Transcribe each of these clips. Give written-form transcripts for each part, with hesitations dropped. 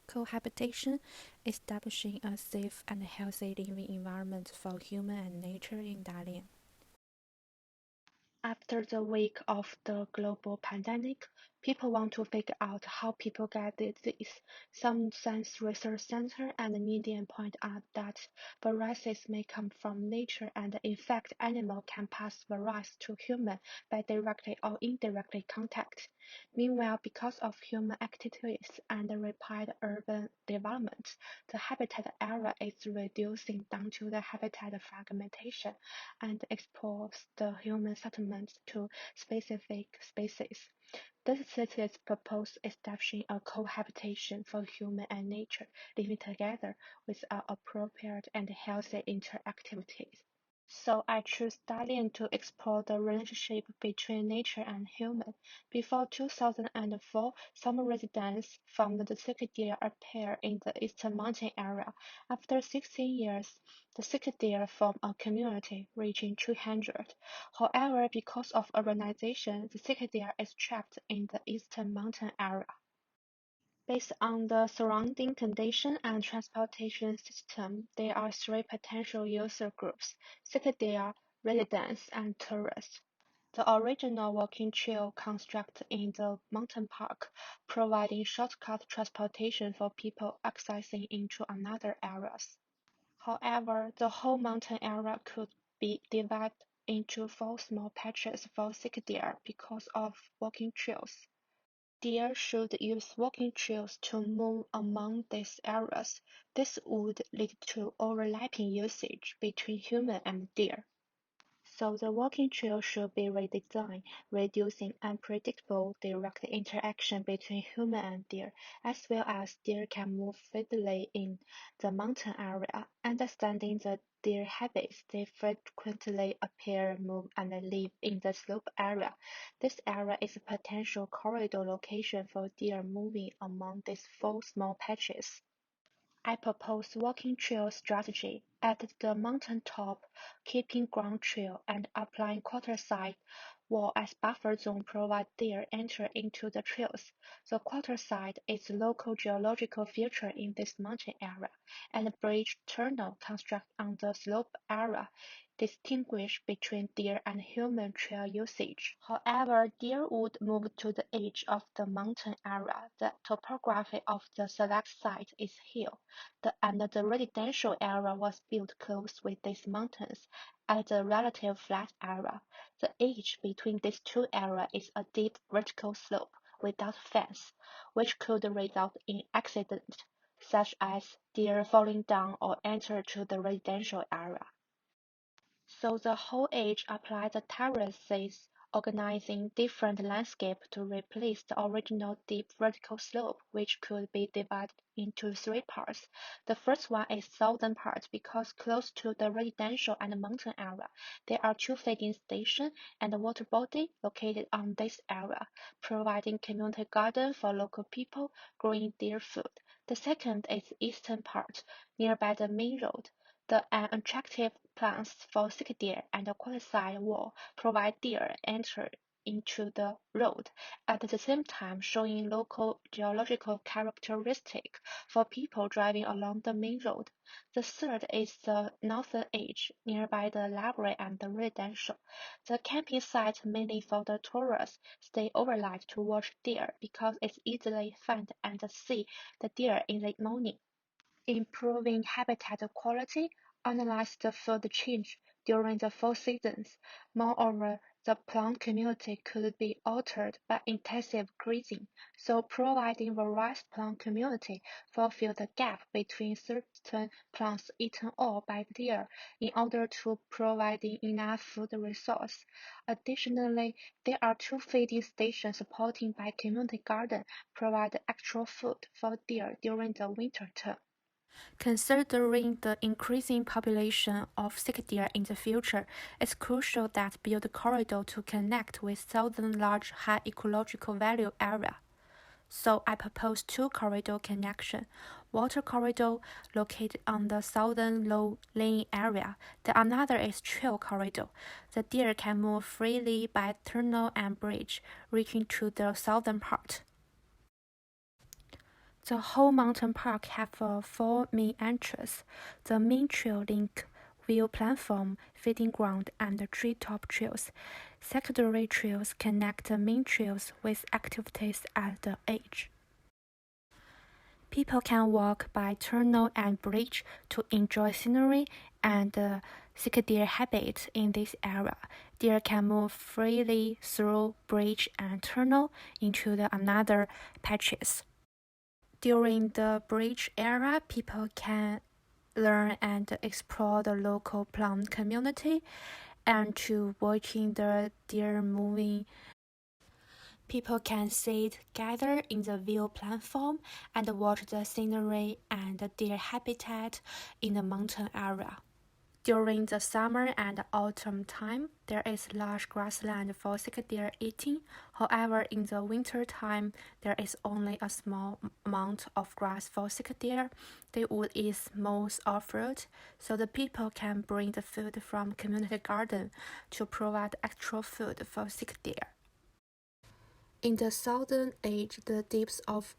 cohabitation, establishing a safe and healthy living environment for human and nature in Dalian. After the wake of the global pandemic, people want to figure out how people get disease. Some science research center and media point out that viruses may come from nature and in fact animal can pass virus to human by directly or indirectly contact. Meanwhile, because of human activities and rapid urban development, the habitat area is reducing down to the habitat fragmentation and expose the human settlements to specific species. This thesis proposed establishing a cohabitation for human and nature living together with appropriate and healthy interactivity. So I choose Dalian to explore the relationship between nature and human. Before 2004, some residents found the cicadea appear in the eastern mountain area. After 16 years, the cicadea formed a community reaching 200. However, because of urbanization, the cicadea is trapped in the eastern mountain area. Based on the surrounding condition and transportation system, there are three potential user groups: citadel, residents, and tourists. The original walking trail constructed in the mountain park, providing shortcut transportation for people accessing into another areas. However, the whole mountain area could be divided into 4 small patches for citadel because of walking trails. Deer should use walking trails to move among these areas. This would lead to overlapping usage between human and deer. So the walking trail should be redesigned, reducing unpredictable direct interaction between human and deer, as well as deer can move freely in the mountain area. Understanding the deer habits, they frequently appear, move, and live in the slope area. This area is a potential corridor location for deer moving among these 4 small patches. I propose walking trail strategy at the mountain top, keeping ground trail and applying quarterside wall as buffer zone provide deer enter into the trails. The quarterside is a local geological feature in this mountain area, and a bridge tunnel construct on the slope area distinguish between deer and human trail usage. However, deer would move to the edge of the mountain area. The topography of the select site is hill. And the residential area was built close with these mountains at a relative flat area. The edge between these two areas is a deep vertical slope without fence, which could result in accidents such as deer falling down or enter to the residential area. So the whole edge applies the terraces, organizing different landscape to replace the original deep vertical slope, which could be divided into 3 parts. The first one is southern part because close to the residential and mountain area, there are 2 feeding stations and a water body located on this area, providing community garden for local people growing their food. The second is eastern part, nearby the main road. The unattractive plants for cicadel and the quarterside wall provide deer enter into the road, at the same time showing local geological characteristic for people driving along the main road. The third is the northern edge, nearby the library and the residential. The camping site mainly for the tourists stay overnight to watch deer because it's easily find and see the deer in the morning. Improving habitat quality, analyze the food change during the 4 seasons. Moreover, the plant community could be altered by intensive grazing, so providing various plant community fulfill the gap between certain plants eaten all by deer in order to providing enough food resource. Additionally, there are 2 feeding stations supported by community garden provide extra food for deer during the winter term. Considering the increasing population of cicadel in the future, it's crucial that build a corridor to connect with southern large high ecological value area. So I propose 2 corridor connection. Water corridor located on the southern low-lying area. The another is trail corridor. The deer can move freely by tunnel and bridge, reaching to the southern part. The whole mountain park have four main entrances. The main trail link view platform, feeding ground, and treetop trails. Secondary trails connect the main trails with activities at the edge. People can walk by tunnel and bridge to enjoy scenery and seek their habit in this area. Deer can move freely through bridge and tunnel into the another patches. During the bridge era, people can learn and explore the local plant community and to watching the deer moving. People can sit, gather in the view platform and watch the scenery and deer habitat in the mountain area. During the summer and autumn time, there is large grassland for sick deer eating. However, in the winter time, there is only a small amount of grass for sick deer. They would eat moss or fruit, so the people can bring the food from community garden to provide extra food for sick deer. In the southern edge, the depths of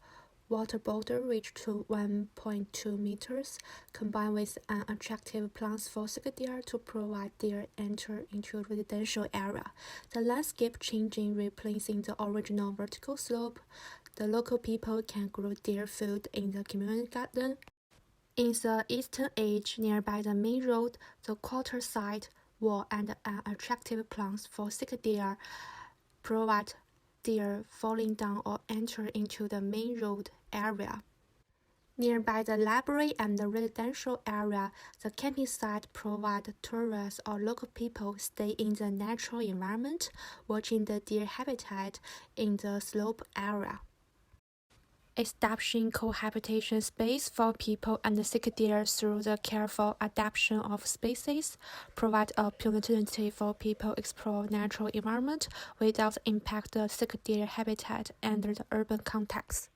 water border reach to 1.2 meters, combined with an attractive plants for deer to provide deer enter into residential area. The landscape changing, replacing the original vertical slope. The local people can grow deer food in the community garden. In the eastern edge, nearby the main road, the quarter side wall and an attractive plants for deer provide deer falling down or enter into the main road area. Nearby the library and the residential area, the camping site provide tourists or local people stay in the natural environment, watching the deer habitat in the slope area. Establishing cohabitation space for people and sick deer through the careful adaptation of species provide a opportunity for people explore natural environment without impact the sick deer habitat and the urban context.